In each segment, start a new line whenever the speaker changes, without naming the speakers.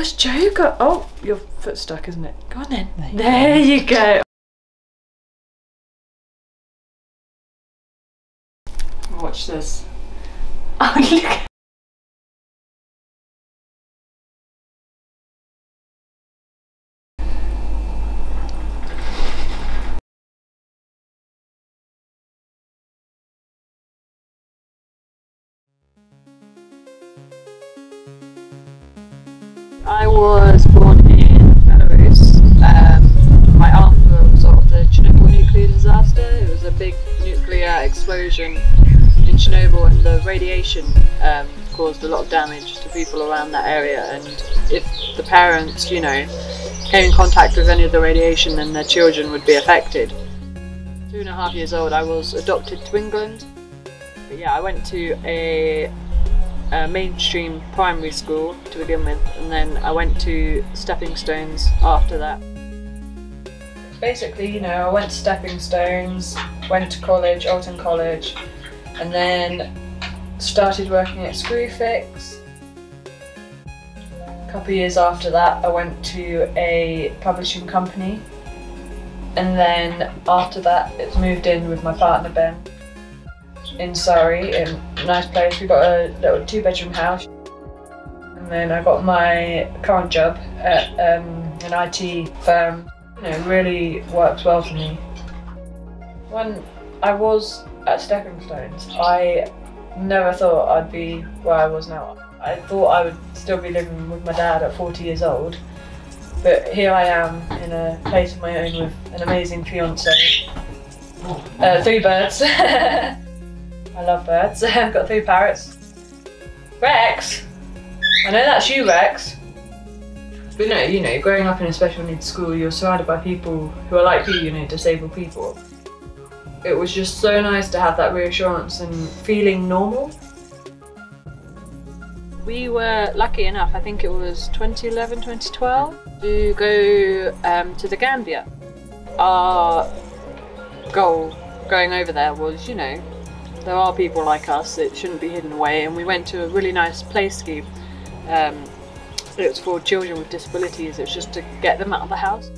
Gosh, Joe, go. Oh, your foot's stuck, isn't it? Go on then. There you go. Watch this. Oh, look. I was born in Belarus. My aunt was of the Chernobyl nuclear disaster. It was a big nuclear explosion in Chernobyl, and the radiation caused a lot of damage to people around that area. And if the parents, you know, came in contact with any of the radiation, then their children would be affected. 2.5 years old, I was adopted to England. But yeah, I went to a mainstream primary school to begin with, and then I went to stepping stones after that. Basically, you know, I went to stepping stones, went to college, Alton College, and then started working at Screwfix. A couple of years after that I went to a publishing company, and then after that it's moved in with my partner Ben in Surrey, in a nice place. We got a little 2-bedroom house, and then I got my current job at an IT firm. You know, really works well for me. When I was at Stepping Stones, I never thought I'd be where I was now. I thought I would still be living with my dad at 40 years old, but here I am in a place of my own with an amazing fiancé. 3 birds. I love birds. I've got 3 parrots. Rex! I know that's you, Rex. But no, you know, growing up in a special needs school, you're surrounded by people who are like you know, disabled people. It was just so nice to have that reassurance and feeling normal. We were lucky enough, I think it was 2011, 2012, to go to the Gambia. Our goal going over there was, you know, there are people like us, it shouldn't be hidden away, and we went to a really nice play scheme. It was for children with disabilities. It was just to get them out of the house.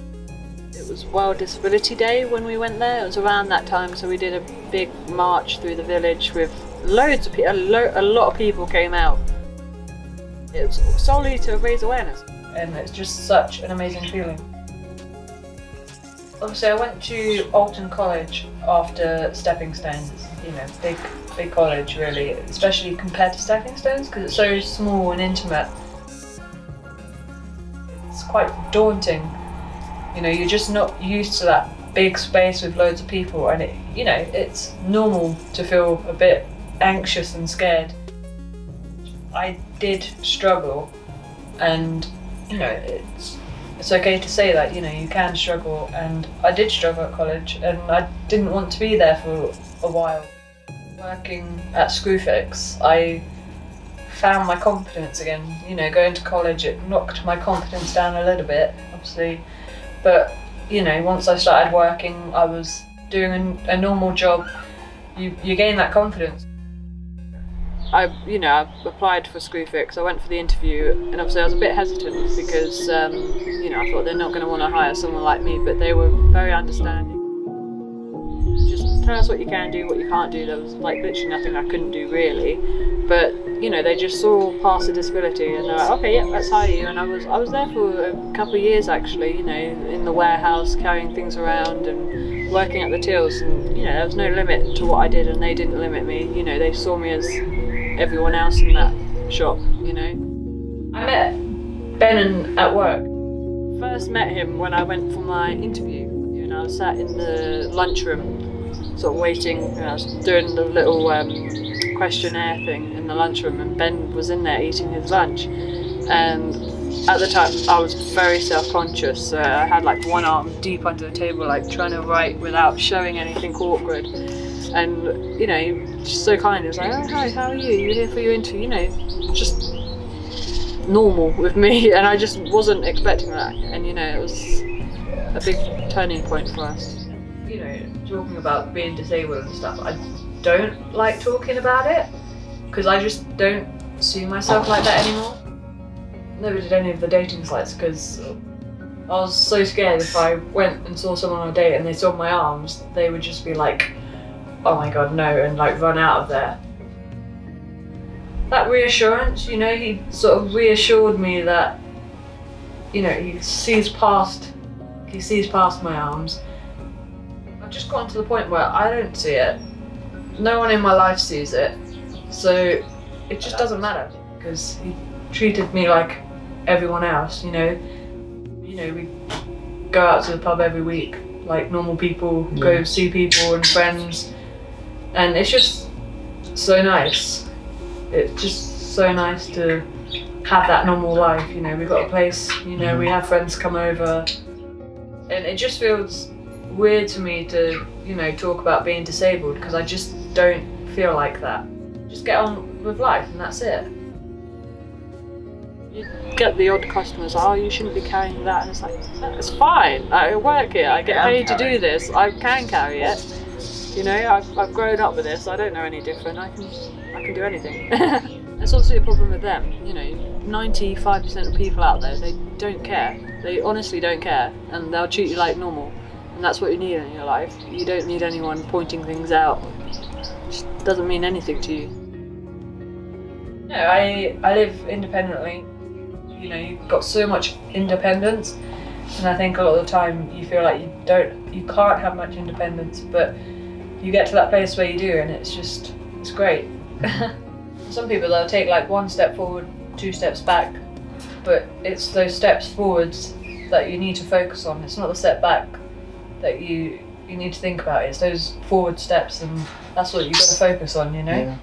It was World Disability Day when we went there. It was around that time, so we did a big march through the village with loads of people. A lot of people came out. It was solely to raise awareness, and it's just such an amazing feeling. Obviously, I went to Alton College after Stepping Stones. It's, you know, big college really, especially compared to Stepping Stones because it's so small and intimate. It's quite daunting. You know, you're just not used to that big space with loads of people, and it, you know, it's normal to feel a bit anxious and scared. I did struggle, and you know, it's okay to say that, you know, you can struggle, and I did struggle at college, and I didn't want to be there for a while. Working at Screwfix, I found my confidence again. You know, going to college, it knocked my confidence down a little bit, obviously, but you know, once I started working, I was doing a normal job, you gain that confidence. I applied for Screwfix. I went for the interview, and obviously I was a bit hesitant because you know, I thought they're not going to want to hire someone like me, but they were very understanding. Just tell us what you can do, what you can't do. There was like literally nothing I couldn't do really, but you know, they just saw past the disability and they're like, okay, yeah, let's hire you. And I was there for a couple of years actually, you know, in the warehouse carrying things around and working at the tills, and you know, there was no limit to what I did, and they didn't limit me. You know, they saw me as everyone else in that shop, you know. I met Ben at work. First met him when I went for my interview. You know, I was sat in the lunchroom, sort of waiting. You know, I was doing the little questionnaire thing in the lunchroom, and Ben was in there eating his lunch. And at the time, I was very self-conscious. I had like one arm deep under the table, like trying to write without showing anything awkward. And you know, he was just so kind. He was like, "Oh hi, how are you? You're here for your interview?" You know, just normal with me, and I just wasn't expecting that. And you know, it was a big turning point for us. You know, talking about being disabled and stuff, I don't like talking about it because I just don't see myself like that anymore. never did any of the dating sites because I was so scared if I went and saw someone on a date and they saw my arms, they would just be like, oh my god, no, and like run out of there. That reassurance, you know, he sort of reassured me that, you know, he sees past my arms. I've just gotten to the point where I don't see it. No one in my life sees it. So it just doesn't matter because he treated me like everyone else, you know. You know, we go out to the pub every week like normal people, go see people and friends, and it's just so nice. It's just so nice to have that normal life, you know. We've got a place, you know, we have friends come over, and it just feels weird to me to, you know, talk about being disabled because I just don't feel like that. Just get on with life and that's it. You get the odd customers, oh, you shouldn't be carrying that, and it's like, it's fine, I work here, I get paid to do this, I can carry it. You know, I've grown up with this, I don't know any different, I can do anything. It's obviously a problem with them, you know, 95% of people out there, they don't care. They honestly don't care, and they'll treat you like normal. And that's what you need in your life. You don't need anyone pointing things out. It just doesn't mean anything to you. No, I live independently. You know, you've got so much independence, and I think a lot of the time you feel like you can't have much independence, but you get to that place where you do, and it's great. Some people, they'll take like 1 step forward, 2 steps back, but it's those steps forwards that you need to focus on. It's not the step back that you need to think about. It's those forward steps, and that's what you've got to focus on, you know? Yeah.